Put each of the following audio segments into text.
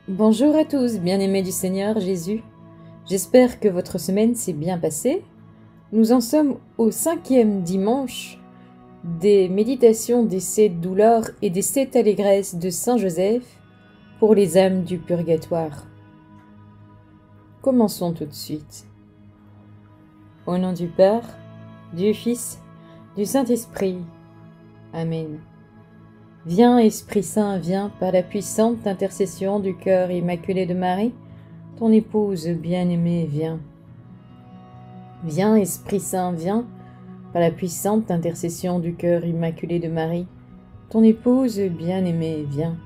Bonjour à tous, bien-aimés du Seigneur Jésus. J'espère que votre semaine s'est bien passée. Nous en sommes au 5e dimanche des méditations des 7 douleurs et des 7 allégresses de Saint Joseph pour les âmes du purgatoire. Commençons tout de suite. Au nom du Père, du Fils, du Saint-Esprit. Amen. Viens, Esprit Saint, viens, par la puissante intercession du cœur immaculé de Marie, ton épouse bien-aimée, viens. Viens, Esprit Saint, viens, par la puissante intercession du cœur immaculé de Marie, ton épouse bien-aimée, viens.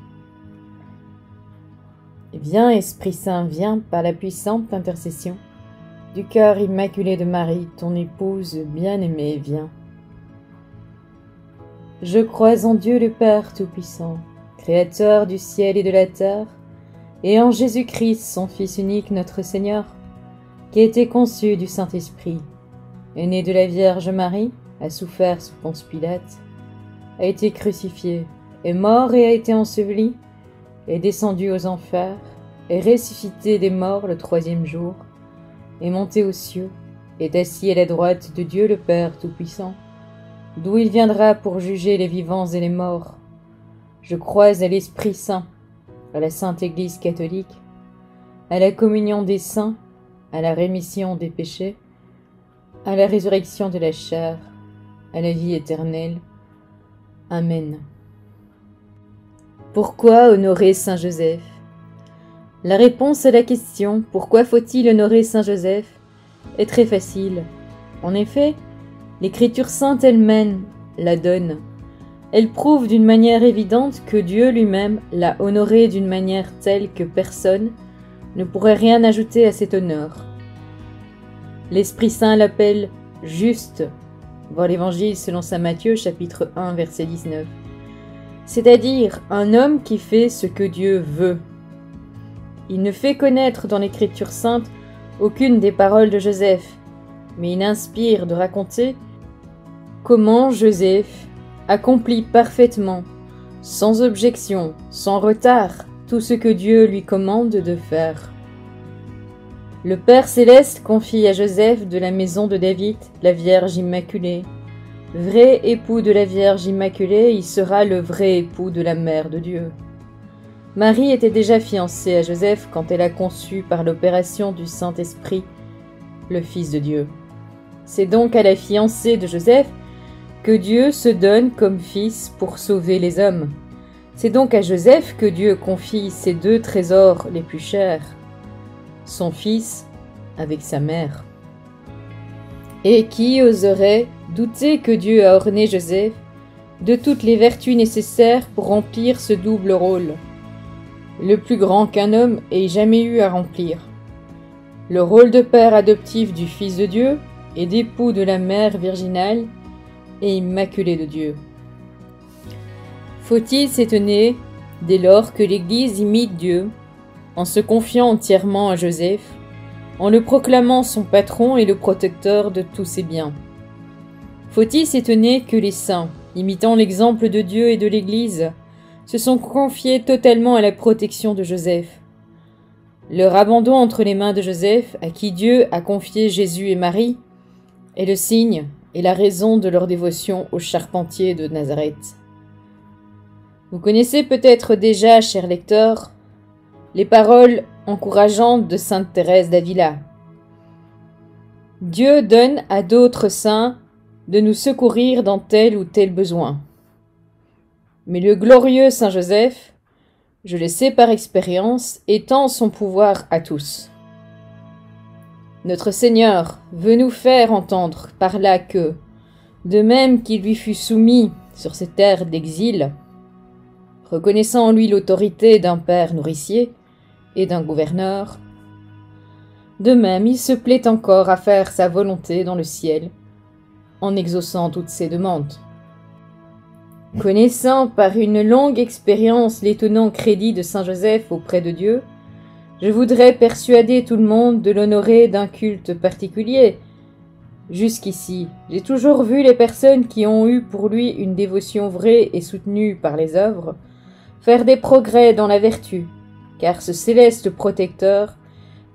Viens, Esprit Saint, viens, par la puissante intercession du cœur immaculé de Marie, ton épouse bien-aimée, viens. Je crois en Dieu le Père Tout-Puissant, Créateur du ciel et de la terre, et en Jésus-Christ, son Fils unique, notre Seigneur, qui a été conçu du Saint-Esprit, est né de la Vierge Marie, a souffert sous Ponce Pilate, a été crucifié, est mort et a été enseveli, est descendu aux enfers, est ressuscité des morts le 3e jour, est monté aux cieux, est assis à la droite de Dieu le Père Tout-Puissant, d'où il viendra pour juger les vivants et les morts. Je crois à l'Esprit Saint, à la Sainte Église catholique, à la communion des saints, à la rémission des péchés, à la résurrection de la chair, à la vie éternelle. Amen. Pourquoi honorer Saint Joseph? La réponse à la question « Pourquoi faut-il honorer Saint Joseph ?» est très facile. En effet, l'Écriture sainte elle-même la donne. Elle prouve d'une manière évidente que Dieu lui-même l'a honoré d'une manière telle que personne ne pourrait rien ajouter à cet honneur. L'Esprit Saint l'appelle « juste », voir l'Évangile selon saint Matthieu, chapitre 1, verset 19. C'est-à-dire un homme qui fait ce que Dieu veut. Il ne fait connaître dans l'Écriture sainte aucune des paroles de Joseph, mais il inspire de raconter comment Joseph accomplit parfaitement, sans objection, sans retard, tout ce que Dieu lui commande de faire. Le Père Céleste confie à Joseph de la maison de David la Vierge Immaculée. Vrai époux de la Vierge Immaculée, il sera le vrai époux de la Mère de Dieu. Marie était déjà fiancée à Joseph quand elle a conçu par l'opération du Saint-Esprit le Fils de Dieu. C'est donc à la fiancée de Joseph que Dieu se donne comme fils pour sauver les hommes. C'est donc à Joseph que Dieu confie ses 2 trésors les plus chers, son fils avec sa mère. Et qui oserait douter que Dieu a orné Joseph de toutes les vertus nécessaires pour remplir ce double rôle, le plus grand qu'un homme ait jamais eu à remplir, le rôle de père adoptif du Fils de Dieu et d'époux de la Mère virginale et immaculée de Dieu. Faut-il s'étonner, dès lors que l'Église imite Dieu, en se confiant entièrement à Joseph, en le proclamant son patron et le protecteur de tous ses biens? Faut-il s'étonner que les saints, imitant l'exemple de Dieu et de l'Église, se sont confiés totalement à la protection de Joseph? Leur abandon entre les mains de Joseph, à qui Dieu a confié Jésus et Marie, est le signe et la raison de leur dévotion au charpentier de Nazareth. Vous connaissez peut-être déjà, chers lecteurs, les paroles encourageantes de sainte Thérèse d'Avila. Dieu donne à d'autres saints de nous secourir dans tel ou tel besoin. Mais le glorieux Saint Joseph, je le sais par expérience, étend son pouvoir à tous. Notre Seigneur veut nous faire entendre par là que, de même qu'il lui fut soumis sur ces terres d'exil, reconnaissant en lui l'autorité d'un père nourricier et d'un gouverneur, de même il se plaît encore à faire sa volonté dans le ciel, en exaucant toutes ses demandes. Connaissant par une longue expérience l'étonnant crédit de Saint Joseph auprès de Dieu, je voudrais persuader tout le monde de l'honorer d'un culte particulier. Jusqu'ici, j'ai toujours vu les personnes qui ont eu pour lui une dévotion vraie et soutenue par les œuvres faire des progrès dans la vertu, car ce céleste protecteur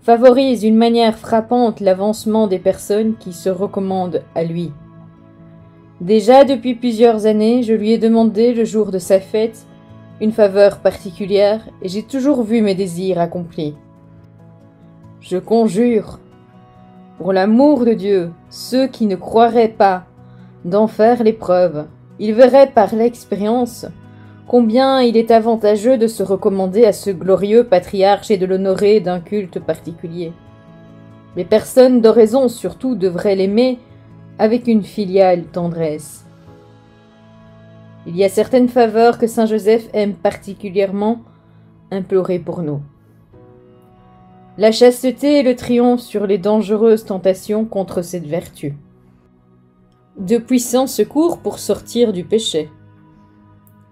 favorise d'une manière frappante l'avancement des personnes qui se recommandent à lui. Déjà depuis plusieurs années, je lui ai demandé le jour de sa fête une faveur particulière et j'ai toujours vu mes désirs accomplis. Je conjure, pour l'amour de Dieu, ceux qui ne croiraient pas, d'en faire l'épreuve. Ils verraient par l'expérience combien il est avantageux de se recommander à ce glorieux patriarche et de l'honorer d'un culte particulier. Les personnes d'oraison surtout devraient l'aimer avec une filiale tendresse. Il y a certaines faveurs que saint Joseph aime particulièrement implorer pour nous. La chasteté est le triomphe sur les dangereuses tentations contre cette vertu. De puissants secours pour sortir du péché.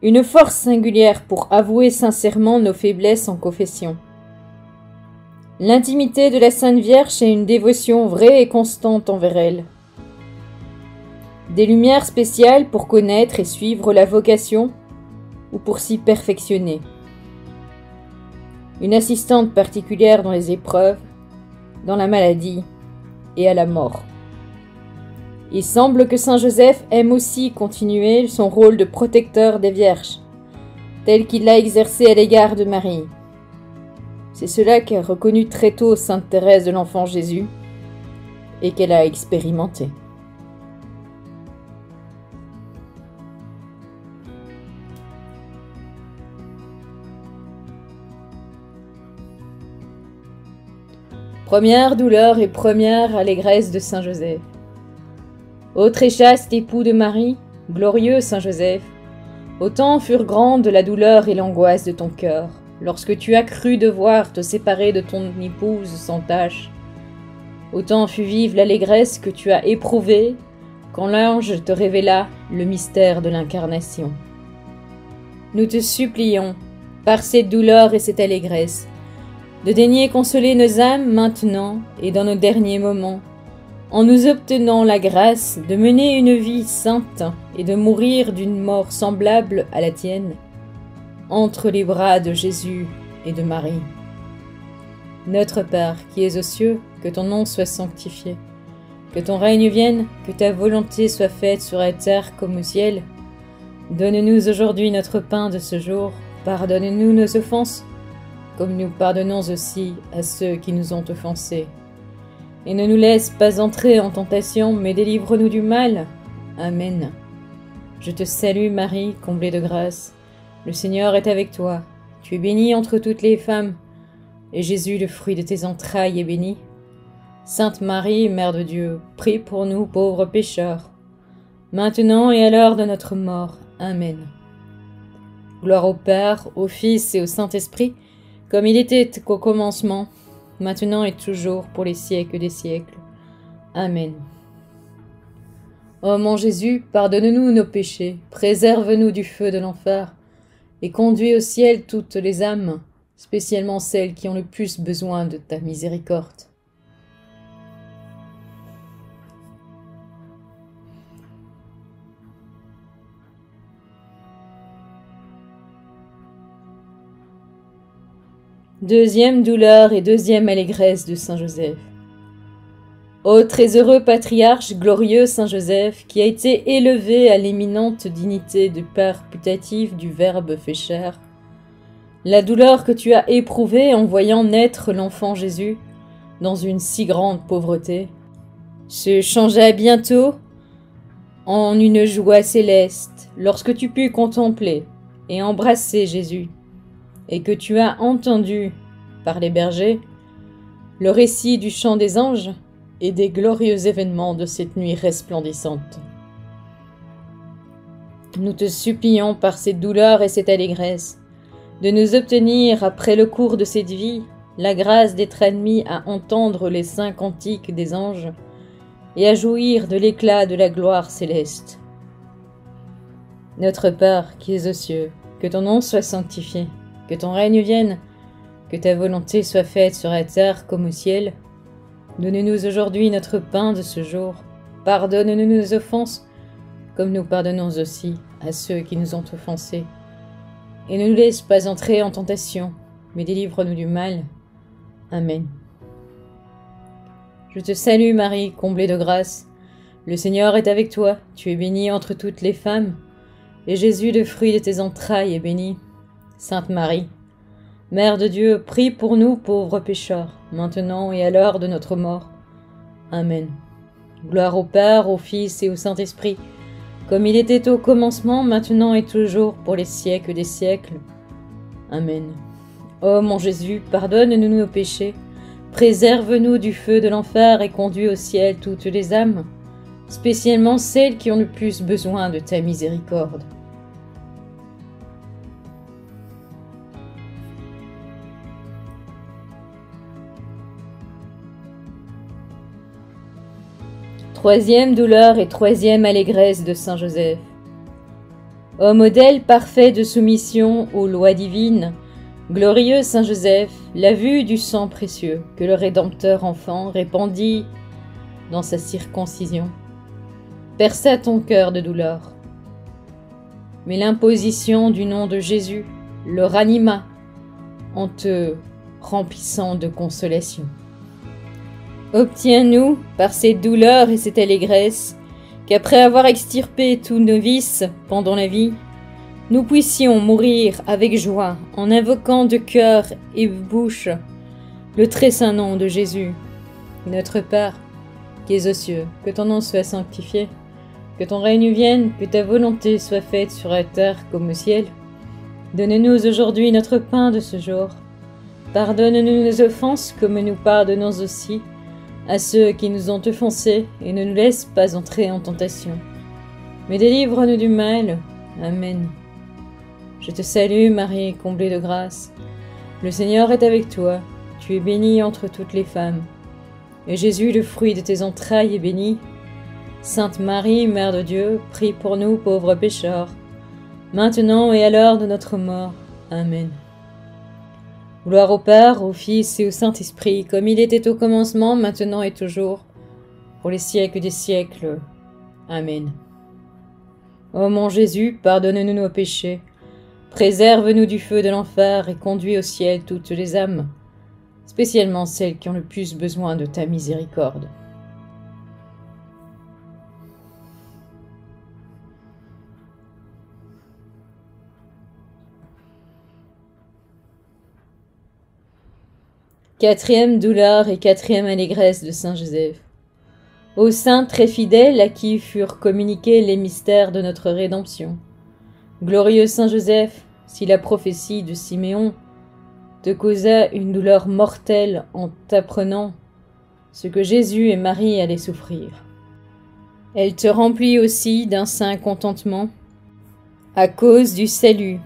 Une force singulière pour avouer sincèrement nos faiblesses en confession. L'intimité de la Sainte Vierge et une dévotion vraie et constante envers elle. Des lumières spéciales pour connaître et suivre la vocation ou pour s'y perfectionner. Une assistante particulière dans les épreuves, dans la maladie et à la mort. Il semble que saint Joseph aime aussi continuer son rôle de protecteur des vierges, tel qu'il l'a exercé à l'égard de Marie. C'est cela qu'a reconnu très tôt sainte Thérèse de l'Enfant Jésus et qu'elle a expérimenté. Première douleur et première allégresse de saint Joseph. Ô très chaste époux de Marie, glorieux saint Joseph, autant furent grandes la douleur et l'angoisse de ton cœur, lorsque tu as cru devoir te séparer de ton épouse sans tache. Autant fut vive l'allégresse que tu as éprouvée quand l'ange te révéla le mystère de l'incarnation. Nous te supplions, par cette douleur et cette allégresse, de daigner consoler nos âmes maintenant et dans nos derniers moments, en nous obtenant la grâce de mener une vie sainte et de mourir d'une mort semblable à la tienne, entre les bras de Jésus et de Marie. Notre Père qui es aux cieux, que ton nom soit sanctifié, que ton règne vienne, que ta volonté soit faite sur la terre comme au ciel. Donne-nous aujourd'hui notre pain de ce jour, pardonne-nous nos offenses, comme nous pardonnons aussi à ceux qui nous ont offensés. Et ne nous laisse pas entrer en tentation, mais délivre-nous du mal. Amen. Je te salue Marie, comblée de grâce. Le Seigneur est avec toi. Tu es bénie entre toutes les femmes, et Jésus, le fruit de tes entrailles, est béni. Sainte Marie, Mère de Dieu, prie pour nous pauvres pécheurs, maintenant et à l'heure de notre mort. Amen. Gloire au Père, au Fils et au Saint-Esprit, comme il était qu'au commencement, maintenant et toujours, pour les siècles des siècles. Amen. Ô mon Jésus, pardonne-nous nos péchés, préserve-nous du feu de l'enfer, et conduis au ciel toutes les âmes, spécialement celles qui ont le plus besoin de ta miséricorde. Deuxième douleur et deuxième allégresse de saint Joseph. Ô très heureux patriarche, glorieux saint Joseph, qui a été élevé à l'éminente dignité de père putatif du Verbe fait chair, la douleur que tu as éprouvée en voyant naître l'enfant Jésus dans une si grande pauvreté se changea bientôt en une joie céleste lorsque tu pus contempler et embrasser Jésus, et que tu as entendu, par les bergers, le récit du chant des anges et des glorieux événements de cette nuit resplendissante. Nous te supplions par cette douleur et cette allégresse de nous obtenir, après le cours de cette vie, la grâce d'être admis à entendre les saints cantiques des anges et à jouir de l'éclat de la gloire céleste. Notre Père qui es aux cieux, que ton nom soit sanctifié, que ton règne vienne, que ta volonté soit faite sur la terre comme au ciel. Donne-nous aujourd'hui notre pain de ce jour. Pardonne-nous nos offenses, comme nous pardonnons aussi à ceux qui nous ont offensés. Et ne nous laisse pas entrer en tentation, mais délivre-nous du mal. Amen. Je te salue Marie, comblée de grâce. Le Seigneur est avec toi, tu es bénie entre toutes les femmes, et Jésus, le fruit de tes entrailles, est béni. Sainte Marie, Mère de Dieu, prie pour nous pauvres pécheurs, maintenant et à l'heure de notre mort. Amen. Gloire au Père, au Fils et au Saint-Esprit, comme il était au commencement, maintenant et toujours, pour les siècles des siècles. Amen. Ô mon Jésus, pardonne-nous nos péchés, préserve-nous du feu de l'enfer et conduis au ciel toutes les âmes, spécialement celles qui ont le plus besoin de ta miséricorde. Troisième douleur et troisième allégresse de Saint Joseph. Ô modèle parfait de soumission aux lois divines, glorieux Saint Joseph, la vue du sang précieux que le Rédempteur enfant répandit dans sa circoncision perça ton cœur de douleur. Mais l'imposition du nom de Jésus le ranima en te remplissant de consolation. Obtiens-nous, par cette douleur et cette allégresse, qu'après avoir extirpé tous nos vices pendant la vie, nous puissions mourir avec joie en invoquant de cœur et bouche le très saint nom de Jésus. Notre Père, qui es aux cieux, que ton nom soit sanctifié, que ton règne vienne, que ta volonté soit faite sur la terre comme au ciel. Donne-nous aujourd'hui notre pain de ce jour. Pardonne-nous nos offenses comme nous pardonnons aussi à ceux qui nous ont offensés, et ne nous laisse pas entrer en tentation, mais délivre-nous du mal. Amen. Je te salue Marie, comblée de grâce. Le Seigneur est avec toi, tu es bénie entre toutes les femmes, et Jésus, le fruit de tes entrailles, est béni. Sainte Marie, Mère de Dieu, prie pour nous pauvres pécheurs, maintenant et à l'heure de notre mort. Amen. Gloire au Père, au Fils et au Saint-Esprit, comme il était au commencement, maintenant et toujours, pour les siècles des siècles. Amen. Ô mon Jésus, pardonne-nous nos péchés, préserve-nous du feu de l'enfer et conduis au ciel toutes les âmes, spécialement celles qui ont le plus besoin de ta miséricorde. Quatrième douleur et quatrième allégresse de Saint Joseph. Ô saint très fidèle à qui furent communiqués les mystères de notre rédemption. Glorieux Saint Joseph, si la prophétie de Siméon te causa une douleur mortelle en t'apprenant ce que Jésus et Marie allaient souffrir, elle te remplit aussi d'un saint contentement à cause du salut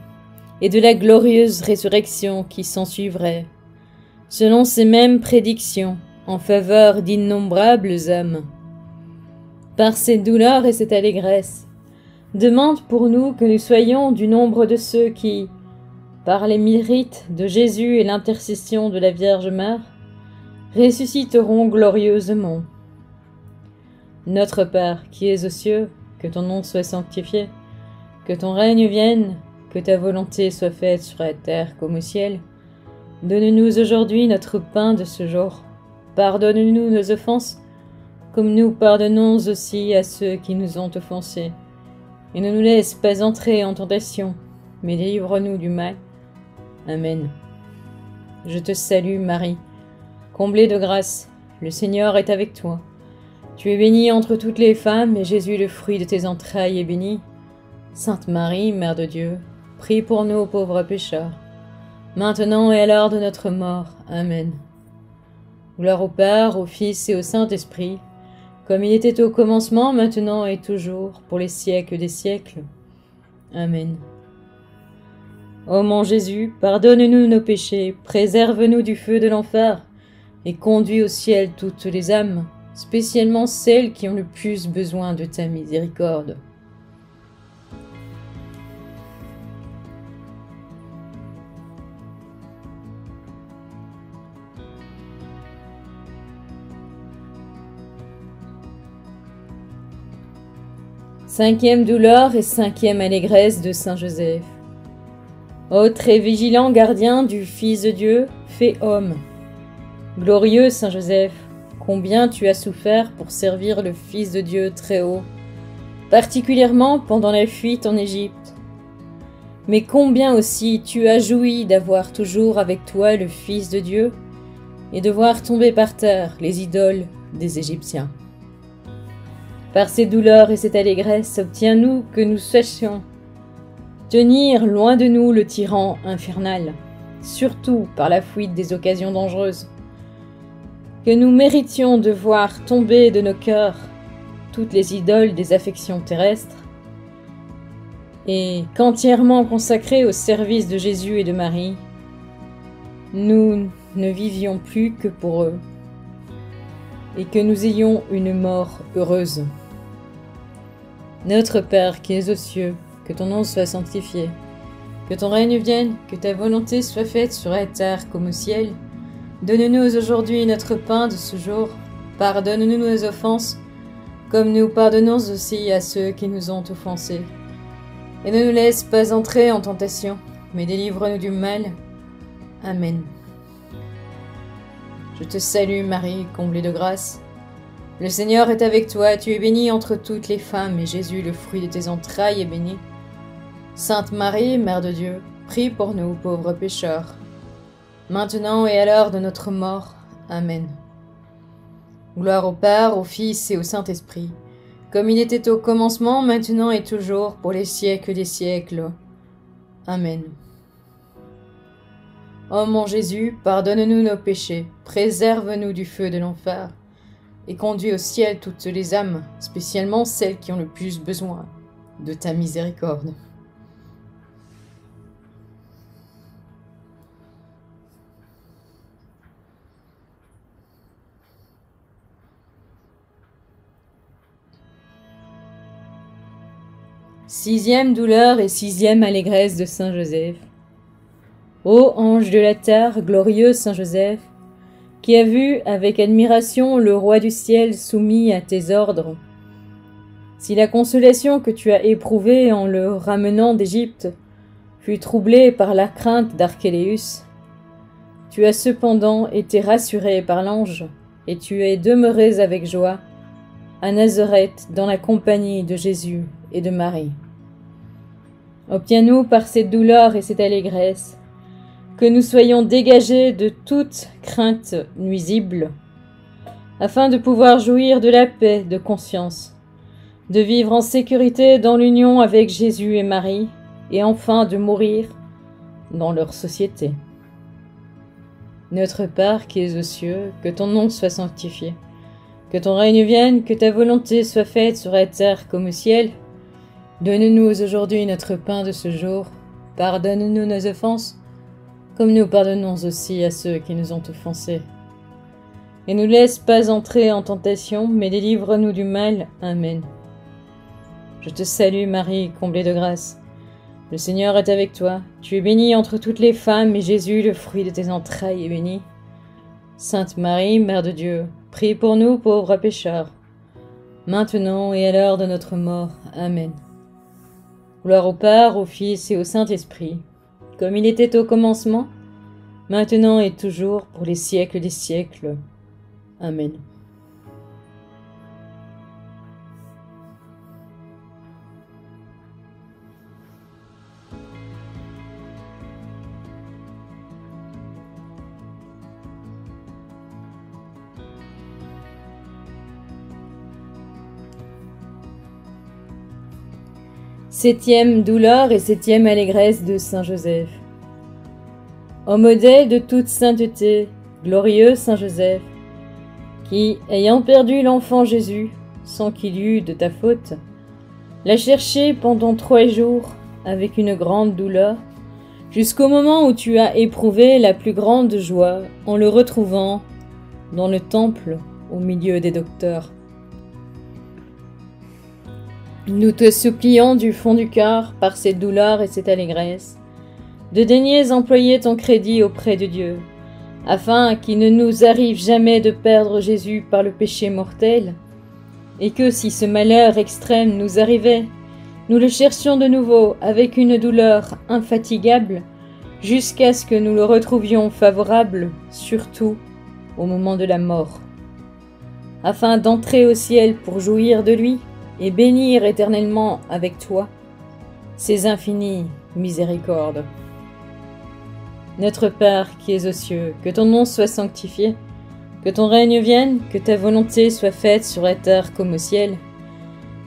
et de la glorieuse résurrection qui s'ensuivrait, selon ces mêmes prédictions en faveur d'innombrables âmes. Par cette douleur et cette allégresse, demande pour nous que nous soyons du nombre de ceux qui, par les mérites de Jésus et l'intercession de la Vierge Mère, ressusciteront glorieusement. Notre Père, qui es aux cieux, que ton nom soit sanctifié, que ton règne vienne, que ta volonté soit faite sur la terre comme au ciel. Donne-nous aujourd'hui notre pain de ce jour. Pardonne-nous nos offenses, comme nous pardonnons aussi à ceux qui nous ont offensés. Et ne nous laisse pas entrer en tentation, mais délivre-nous du mal. Amen. Je te salue, Marie, comblée de grâce, le Seigneur est avec toi. Tu es bénie entre toutes les femmes, et Jésus, le fruit de tes entrailles, est béni. Sainte Marie, Mère de Dieu, prie pour nous pauvres pécheurs, maintenant et à l'heure de notre mort. Amen. Gloire au Père, au Fils et au Saint-Esprit, comme il était au commencement, maintenant et toujours, pour les siècles des siècles. Amen. Ô mon Jésus, pardonne-nous nos péchés, préserve-nous du feu de l'enfer, et conduis au ciel toutes les âmes, spécialement celles qui ont le plus besoin de ta miséricorde. Cinquième douleur et cinquième allégresse de Saint Joseph. Ô très vigilant gardien du Fils de Dieu, fait homme. Glorieux Saint Joseph, combien tu as souffert pour servir le Fils de Dieu très haut, particulièrement pendant la fuite en Égypte. Mais combien aussi tu as joui d'avoir toujours avec toi le Fils de Dieu et de voir tomber par terre les idoles des Égyptiens. Par ces douleurs et cette allégresse, obtiens-nous que nous sachions tenir loin de nous le tyran infernal, surtout par la fuite des occasions dangereuses, que nous méritions de voir tomber de nos cœurs toutes les idoles des affections terrestres, et qu'entièrement consacrés au service de Jésus et de Marie, nous ne vivions plus que pour eux, et que nous ayons une mort heureuse. Notre Père qui es aux cieux, que ton nom soit sanctifié, que ton règne vienne, que ta volonté soit faite sur la terre comme au ciel. Donne-nous aujourd'hui notre pain de ce jour. Pardonne-nous nos offenses, comme nous pardonnons aussi à ceux qui nous ont offensés. Et ne nous laisse pas entrer en tentation, mais délivre-nous du mal. Amen. Je te salue Marie, comblée de grâce. Le Seigneur est avec toi, tu es bénie entre toutes les femmes, et Jésus, le fruit de tes entrailles, est béni. Sainte Marie, Mère de Dieu, prie pour nous pauvres pécheurs, maintenant et à l'heure de notre mort. Amen. Gloire au Père, au Fils et au Saint-Esprit, comme il était au commencement, maintenant et toujours, pour les siècles des siècles. Amen. Ô mon Jésus, pardonne-nous nos péchés, préserve-nous du feu de l'enfer, et conduis au ciel toutes les âmes, spécialement celles qui ont le plus besoin de ta miséricorde. Sixième douleur et sixième allégresse de Saint Joseph. Ô ange de la terre, glorieux Saint Joseph, qui as vu avec admiration le roi du ciel soumis à tes ordres, si la consolation que tu as éprouvée en le ramenant d'Égypte fut troublée par la crainte d'Archéléus, tu as cependant été rassuré par l'ange, et tu es demeuré avec joie à Nazareth dans la compagnie de Jésus et de Marie. Obtiens-nous par cette douleur et cette allégresse que nous soyons dégagés de toute crainte nuisible, afin de pouvoir jouir de la paix de conscience, de vivre en sécurité dans l'union avec Jésus et Marie, et enfin de mourir dans leur société. Notre Père qui es aux cieux, que ton nom soit sanctifié, que ton règne vienne, que ta volonté soit faite sur la terre comme au ciel. Donne-nous aujourd'hui notre pain de ce jour. Pardonne-nous nos offenses, comme nous pardonnons aussi à ceux qui nous ont offensés. Et ne nous laisse pas entrer en tentation, mais délivre-nous du mal. Amen. Je te salue Marie, comblée de grâce. Le Seigneur est avec toi. Tu es bénie entre toutes les femmes, et Jésus, le fruit de tes entrailles, est béni. Sainte Marie, Mère de Dieu, prie pour nous pauvres pécheurs, maintenant et à l'heure de notre mort. Amen. Gloire au Père, au Fils et au Saint-Esprit, comme il était au commencement, maintenant et toujours, pour les siècles des siècles. Amen. Septième douleur et septième allégresse de Saint Joseph. Ô modèle de toute sainteté, glorieux Saint Joseph, qui, ayant perdu l'enfant Jésus, sans qu'il y eût de ta faute, l'a cherché pendant 3 jours avec une grande douleur, jusqu'au moment où tu as éprouvé la plus grande joie en le retrouvant dans le temple au milieu des docteurs. Nous te supplions du fond du cœur, par cette douleur et cette allégresse, de daigner employer ton crédit auprès de Dieu, afin qu'il ne nous arrive jamais de perdre Jésus par le péché mortel, et que si ce malheur extrême nous arrivait, nous le cherchions de nouveau avec une douleur infatigable jusqu'à ce que nous le retrouvions favorable, surtout au moment de la mort, afin d'entrer au ciel pour jouir de lui et bénir éternellement avec toi ses infinies miséricordes. Notre Père qui es aux cieux, que ton nom soit sanctifié, que ton règne vienne, que ta volonté soit faite sur la terre comme au ciel.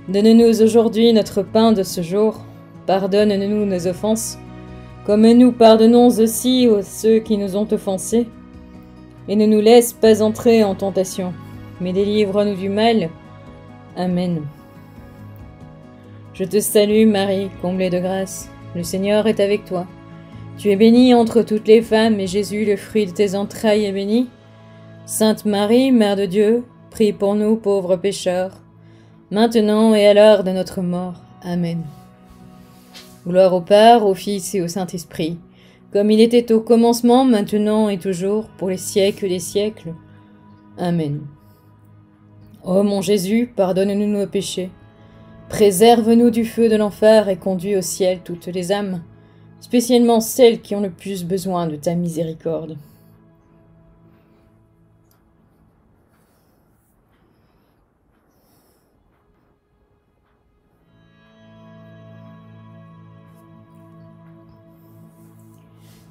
Donne-nous aujourd'hui notre pain de ce jour, pardonne-nous nos offenses, comme nous pardonnons aussi à ceux qui nous ont offensés. Et ne nous laisse pas entrer en tentation, mais délivre-nous du mal. Amen. Je te salue Marie, comblée de grâce, le Seigneur est avec toi. Tu es bénie entre toutes les femmes, et Jésus, le fruit de tes entrailles, est béni. Sainte Marie, Mère de Dieu, prie pour nous pauvres pécheurs, maintenant et à l'heure de notre mort. Amen. Gloire au Père, au Fils et au Saint-Esprit, comme il était au commencement, maintenant et toujours, pour les siècles des siècles. Amen. Ô mon Jésus, pardonne-nous nos péchés, préserve-nous du feu de l'enfer et conduis au ciel toutes les âmes, spécialement celles qui ont le plus besoin de ta miséricorde.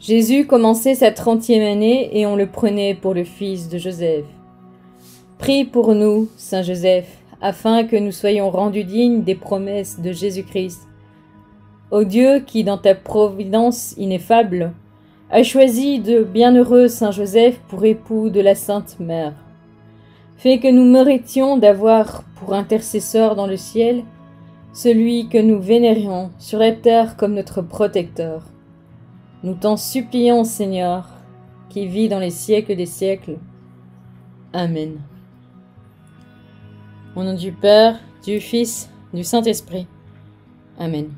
Jésus commençait sa 30e année et on le prenait pour le fils de Joseph. Prie pour nous, Saint Joseph, afin que nous soyons rendus dignes des promesses de Jésus-Christ. Ô Dieu qui, dans ta providence ineffable, a choisi de bienheureux Saint Joseph pour époux de la Sainte Mère, fais que nous méritions d'avoir pour intercesseur dans le ciel celui que nous vénérions sur la terre comme notre protecteur. Nous t'en supplions, Seigneur, qui vit dans les siècles des siècles. Amen. Au nom du Père, du Fils, du Saint-Esprit. Amen.